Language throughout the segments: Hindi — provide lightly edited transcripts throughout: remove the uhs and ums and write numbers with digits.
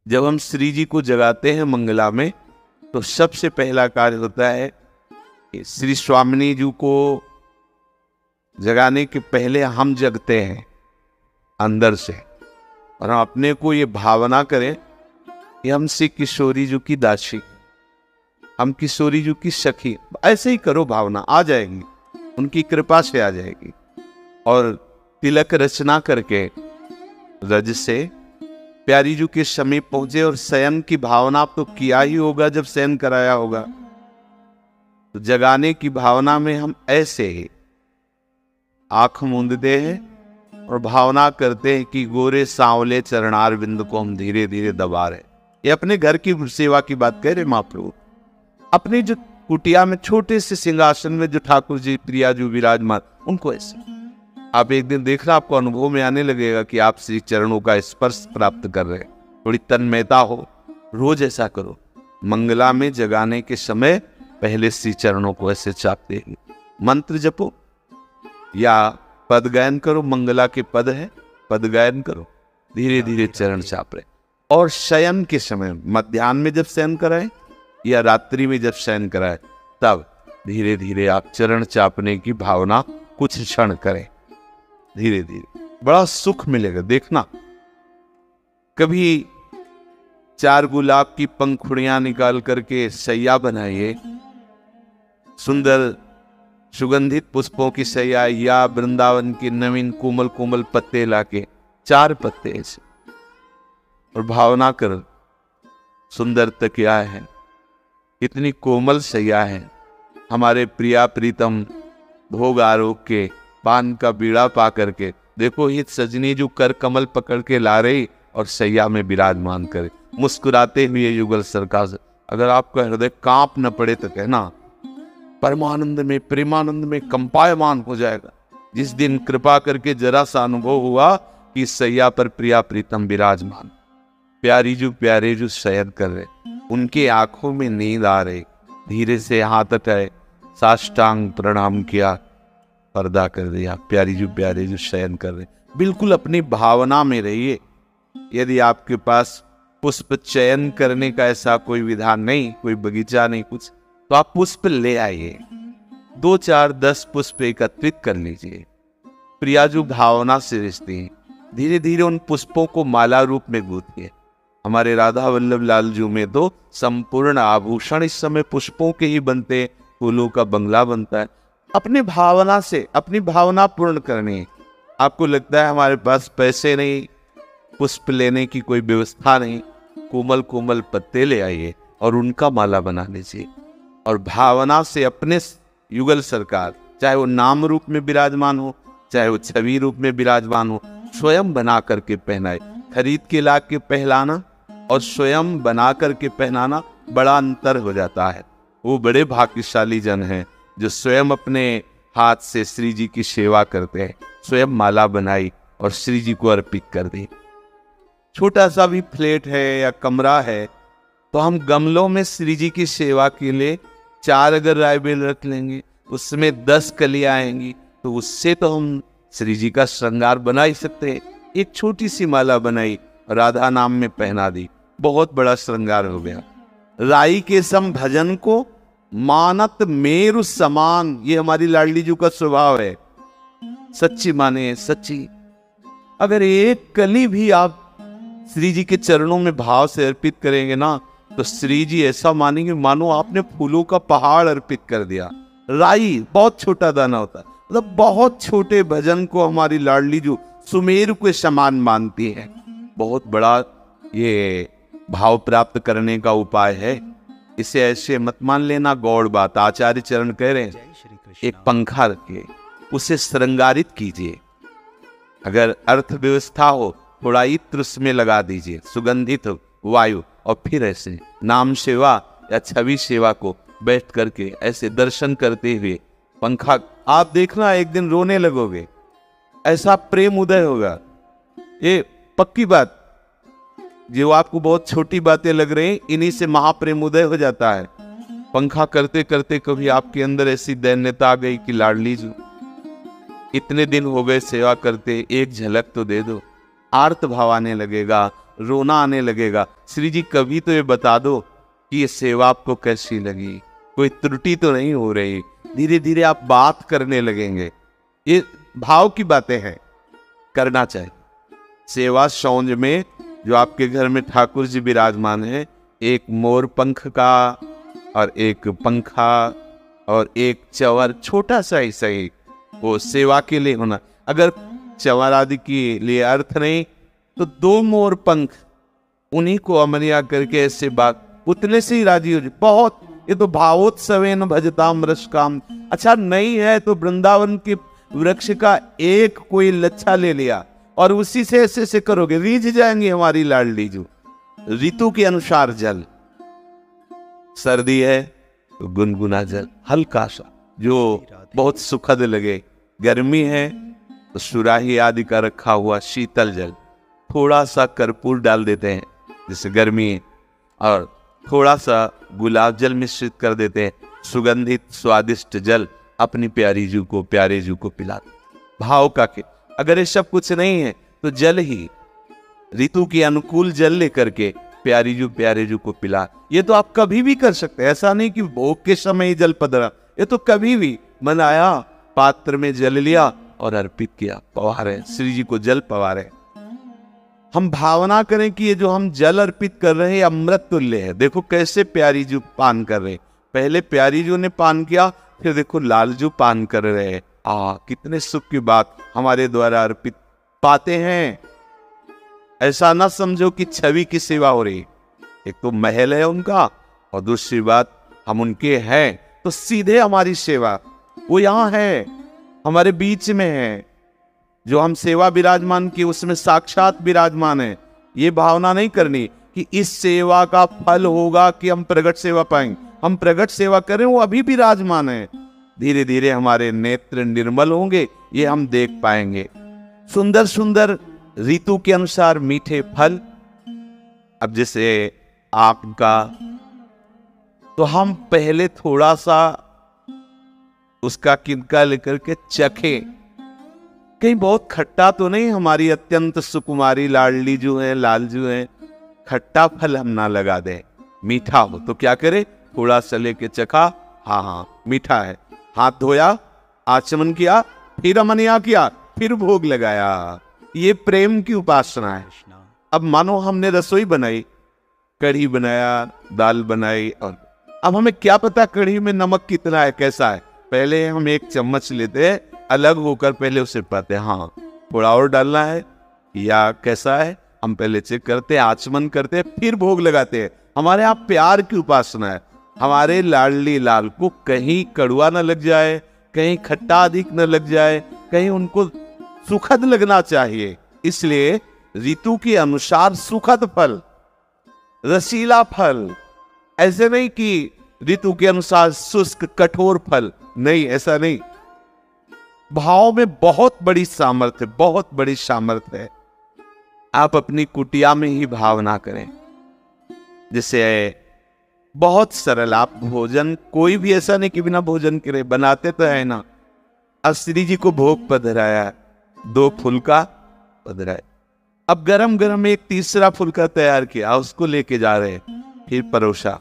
जब हम श्री जी को जगाते हैं मंगला में, तो सबसे पहला कार्य होता है कि श्री स्वामिनी जी को जगाने के पहले हम जगते हैं अंदर से, और हम अपने को ये भावना करें कि हम श्री किशोरी जी की दासी, हम किशोरी जी की सखी। ऐसे ही करो, भावना आ जाएगी, उनकी कृपा से आ जाएगी। और तिलक रचना करके रज से प्यारी जी के समीप पहुंचे, और शयन की भावना आप तो किया ही होगा जब शयन कराया होगा। तो जगाने की भावना में हम ऐसे ही आंख मूंदते हैं और भावना करते हैं कि गोरे सांवले चरणार बिंद को हम धीरे धीरे दबा रहे। ये अपने घर की सेवा की बात कह रहे महाप्रभु। अपनी जो कुटिया में छोटे से सिंहासन में जो ठाकुर जी प्रिया जी विराजमान, उनको ऐसे आप एक दिन देखना, आपको अनुभव में आने लगेगा कि आप श्री चरणों का स्पर्श प्राप्त कर रहे हैं। थोड़ी तन्मयता हो, रोज ऐसा करो। मंगला में जगाने के समय पहले श्री चरणों को ऐसे चापते हैं। मंत्र जपो या पद गायन करो, मंगला के पद है, पद गायन करो, धीरे धीरे चरण चाप रहे। और शयन के समय, मध्याह्न में जब शयन कराए या रात्रि में जब शयन कराए, तब धीरे धीरे आप चरण चापने की भावना कुछ क्षण करें। धीरे धीरे बड़ा सुख मिलेगा। देखना, कभी 4 गुलाब की पंखुड़ियां निकाल करके सैया बनाइए, सुंदर सुगंधित पुष्पों की सैया, या वृंदावन के नवीन कोमल कोमल पत्ते लाके 4 पत्ते ऐसे, और भावना कर सुंदर तकिया है, इतनी कोमल सैया है, हमारे प्रिया प्रीतम भोग आरोग के पान का बीड़ा पा करके देखो, ये सजनी जो कर कमल पकड़ के ला रही और सैया में विराजमान करे, मुस्कुराते हुए युगल सरकार से। अगर आपका हृदय कांप न पड़े तो कहना, परमानंद में प्रेमानंद में कंपायमान हो जाएगा। जिस दिन कृपा करके जरा सा अनुभव हुआ कि सैया पर प्रिया प्रीतम विराजमान, प्यारी जो प्यारे जो शयन कर रहे, उनके आंखों में नींद आ रही, धीरे से हाथ उठाए, साष्टांग प्रणाम किया, पर्दा कर दिया, प्यारी जो प्यारे जो शयन कर रहे। बिल्कुल अपनी भावना में रहिए। यदि आपके पास पुष्प चयन करने का ऐसा कोई विधान नहीं, कोई बगीचा नहीं कुछ, तो आप पुष्प ले आइए, 2 4 10 पुष्प एकत्रित कर लीजिए। प्रिया जो भावना से रिश्ते हैं, धीरे धीरे उन पुष्पों को माला रूप में गूंथिए। हमारे राधा वल्लभ लाल जी में तो संपूर्ण आभूषण इस समय पुष्पों के ही बनते, फूलों का बंगला बनता है। अपनी भावना से अपनी भावना पूर्ण करनी है। आपको लगता है हमारे पास पैसे नहीं, पुष्प लेने की कोई व्यवस्था नहीं, कोमल कोमल पत्ते ले आइए और उनका माला बना लीजिए। और भावना से अपने युगल सरकार, चाहे वो नाम रूप में विराजमान हो, चाहे वो छवि रूप में विराजमान हो, स्वयं बना करके पहनाए। खरीद के ला के पहनाना और स्वयं बना करके पहनाना बड़ा अंतर हो जाता है। वो बड़े भाग्यशाली जन हैं जो स्वयं अपने हाथ से श्री जी की सेवा करते हैं, स्वयं माला बनाई और श्री जी को अर्पित कर दी। छोटा सा भी फ्लैट है या कमरा है, तो हम गमलों में श्री जी की सेवा के लिए 4 अगर रायबेल रख लेंगे, उसमें 10 कलियां आएंगी, तो उससे तो हम श्री जी का श्रृंगार बना ही सकते हैं। एक छोटी सी माला बनाई, राधा नाम में पहना दी, बहुत बड़ा श्रृंगार हो गया। राई के सम भजन को मानत मेरु समान, ये हमारी लाडली जी का स्वभाव है। सच्ची माने सच्ची, अगर एक कली भी आप श्री जी के चरणों में भाव से अर्पित करेंगे ना, तो श्री जी ऐसा मानेंगे मानो आपने फूलों का पहाड़ अर्पित कर दिया। राई बहुत छोटा दाना होता है, मतलब बहुत छोटे भजन को हमारी लाडली जो सुमेरु के समान मानती है। बहुत बड़ा ये भाव प्राप्त करने का उपाय है। इसे ऐसे मत मान लेना गौड़ बात। आचार्य चरण कह रहे हैं, एक पंखा रखिए, उसे श्रृंगारित कीजिए। अगर अर्थव्यवस्था हो, थोड़ा इत्र उसमें लगा दीजिए, सुगंधित वायु, और फिर ऐसे नाम सेवा या छवि सेवा को बैठ करके ऐसे दर्शन करते हुए पंखा, आप देखना एक दिन रोने लगोगे, ऐसा प्रेम उदय होगा। ये पक्की बात, जो आपको बहुत छोटी बातें लग रही, इन्हीं से महाप्रेम उदय हो जाता है। पंखा करते करते कभी आपके अंदर ऐसी दैन्यता आ गई कि लाडली जी, इतने दिन हो गए सेवा करते, एक झलक तो दे दो। आर्त भाव आने लगेगा, रोना आने लगेगा। श्री जी कभी तो ये बता दो कि ये सेवा आपको कैसी लगी, कोई त्रुटि तो नहीं हो रही। धीरे धीरे आप बात करने लगेंगे। ये भाव की बातें हैं, करना चाहिए। सेवा सौंज में जो आपके घर में ठाकुर जी विराजमान है, एक मोर पंख का और एक पंखा और एक चंवर, छोटा सा ही सही, वो सेवा के लिए होना। अगर चंवर आदि के लिए अर्थ नहीं तो 2 मोर पंख, उन्हीं को अमरिया करके ऐसे बात, उतने से ही राजी हो जाए। बहुत, ये तो भावोत्सवेन भजताम रस काम। अच्छा नहीं है तो वृंदावन के वृक्ष का एक कोई लच्छा ले लिया और उसी से ऐसे से करोगे, रीझ जाएंगे हमारी लाडली जो। ऋतु के अनुसार जल, सर्दी है तो गुनगुना जल हल्का सा जो बहुत सुखद लगे, गर्मी है तो सुराही आदि का रखा हुआ शीतल जल, थोड़ा सा कर्पूर डाल देते हैं जैसे गर्मी है, और थोड़ा सा गुलाब जल मिश्रित कर देते हैं, सुगंधित स्वादिष्ट जल अपनी प्यारी जू को, प्यारे जू को पिला। भाव का के अगर ये सब कुछ नहीं है तो जल ही, ऋतु के अनुकूल जल लेकर के प्यारी जू, प्यारे जू को पिला। ये तो आप कभी भी कर सकते हैं, ऐसा नहीं कि भोग के समय ही जल पधरा। ये तो कभी भी मन आया, पात्र में जल लिया और अर्पित किया, पवारे, श्री जी को जल पवारे। हम भावना करें कि ये जो हम जल अर्पित कर रहे हैं अमृत तुल्य है। देखो कैसे प्यारी जू पान कर रहे, पहले प्यारी जू ने पान किया, फिर देखो लालजू पान कर रहे हैं। कितने सुख की बात हमारे द्वारा अर्पित पाते हैं। ऐसा ना समझो कि छवि की सेवा हो रही, एक तो महल है उनका और दूसरी बात हम उनके हैं तो सीधे हमारी सेवा, वो यहाँ है, हमारे बीच में है। जो हम सेवा विराजमान की उसमें साक्षात विराजमान है। ये भावना नहीं करनी कि इस सेवा का फल होगा कि हम प्रगट सेवा पाएंगे। हम प्रगट सेवा करें, वो अभी विराजमान है। धीरे धीरे हमारे नेत्र निर्मल होंगे, ये हम देख पाएंगे। सुंदर सुंदर ऋतु के अनुसार मीठे फल, अब जैसे आम का, तो हम पहले थोड़ा सा उसका किनका लेकर के चखे, कहीं बहुत खट्टा तो नहीं, हमारी अत्यंत सुकुमारी लाडली जो है, लाल जो है, खट्टा फल हम ना लगा दें, मीठा हो। तो क्या करे, थोड़ा सा लेके चखा, हाँ मीठा है, हाथ धोया, आचमन किया, फिर अमनिया किया, फिर भोग लगाया। ये प्रेम की उपासना है। अब मानो हमने रसोई बनाई, कढ़ी बनाया, दाल बनाई, और अब हमें क्या पता कढ़ी में नमक कितना है, कैसा है। पहले हम एक चम्मच लेते हैं, अलग होकर पहले उसे पाते, हाँ थोड़ा और डालना है या कैसा है, हम पहले चेक करते हैं, आचमन करते हैं, फिर भोग लगाते हैं। हमारे यहाँ प्यार की उपासना है। हमारे लाडली लाल को कहीं कड़वा न लग जाए, कहीं खट्टा अधिक न लग जाए, कहीं उनको सुखद लगना चाहिए। इसलिए ऋतु के अनुसार सुखद फल, रसीला फल, ऐसे नहीं कि ऋतु के अनुसार शुष्क कठोर फल, नहीं, ऐसा नहीं। भाव में बहुत बड़ी सामर्थ्य, बहुत बड़ी सामर्थ्य है। आप अपनी कुटिया में ही भावना करें। जैसे बहुत सरल, आप भोजन कोई भी ऐसा नहीं कि बिना भोजन करे, बनाते तो है ना। अब श्री जी को भोग पधराया, 2 फुलका पधराया, अब गरम गरम एक तीसरा फुलका तैयार किया, उसको लेके जा रहे, फिर परोसा,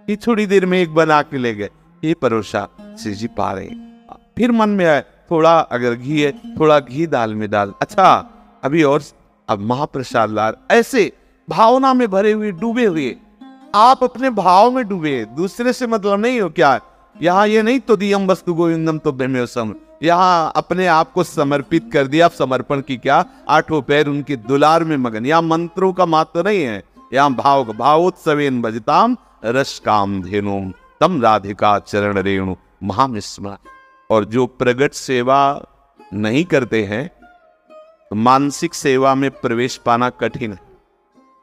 फिर थोड़ी देर में एक बना के ले गए, फिर परोसा, श्री जी पा रहे। फिर मन में आए, थोड़ा अगर घी है, थोड़ा घी दाल में डाल, अच्छा अभी और, अब महाप्रसाद ला। ऐसे भावना में भरे हुए, डूबे हुए, आप अपने भाव में डूबे, दूसरे से मतलब नहीं हो। क्या यहाँ ये नहीं तो दियम वस्तु गोविंदम तो ब्रह्मेशम, यहाँ अपने आप को समर्पित कर दिया। समर्पण की क्या, 8 पैर उनके दुलार में मगन। यहाँ मंत्रों का मात्र नहीं है, यहाँ भाव का। भावोत्सवेन भजताम रस काम धेनुम तम राधिका चरण रेणु महामिस्मरण। और जो प्रगट सेवा नहीं करते हैं तो मानसिक सेवा में प्रवेश पाना कठिन है।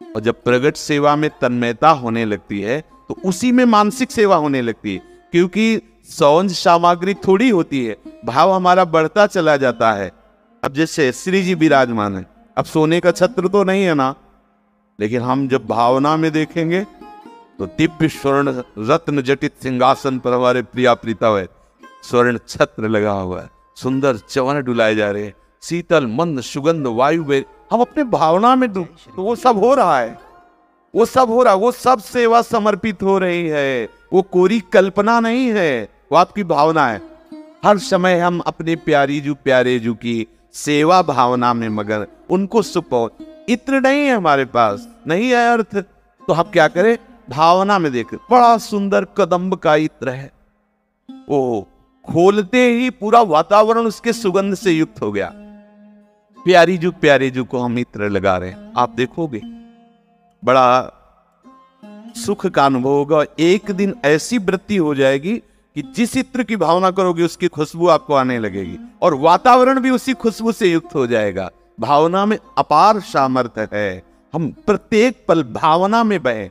और जब प्रगट सेवा में तन्मयता होने लगती है तो उसी में मानसिक सेवा होने लगती है, क्योंकि सौंज सामग्री थोड़ी होती है, भाव हमारा बढ़ता चला जाता है। अब जैसे श्री जी विराजमान है, अब सोने का छत्र तो नहीं है ना, लेकिन हम जब भावना में देखेंगे तो दिव्य स्वर्ण रत्न जटित सिंहासन पर हमारे प्रिया प्रीता है, स्वर्ण छत्र लगा हुआ है, सुंदर चवन डुलाए जा रहे हैं, शीतल मंद सुगंध वायु में हम अपने भावना में डूब, तो वो सब हो रहा है, वो सब हो रहा है, वो सब सेवा समर्पित हो रही है, वो कोरी कल्पना नहीं है, वो आपकी भावना है। हर समय हम अपने प्यारे जू की सेवा भावना में मगन, उनको सुपो, इत्र नहीं है हमारे पास, नहीं है अर्थ, तो हम क्या करें, भावना में देखें। बड़ा सुंदर कदम्ब का इत्र है, वो खोलते ही पूरा वातावरण उसके सुगंध से युक्त हो गया। प्यारे जू को हम इत्र लगा रहे हैं, आप देखोगे बड़ा सुख का अनुभव होगा। एक दिन ऐसी वृत्ति हो जाएगी कि जिस इत्र की भावना करोगे उसकी खुशबू आपको आने लगेगी और वातावरण भी उसी खुशबू से युक्त हो जाएगा। भावना में अपार सामर्थ्य है, हम प्रत्येक पल भावना में बहे।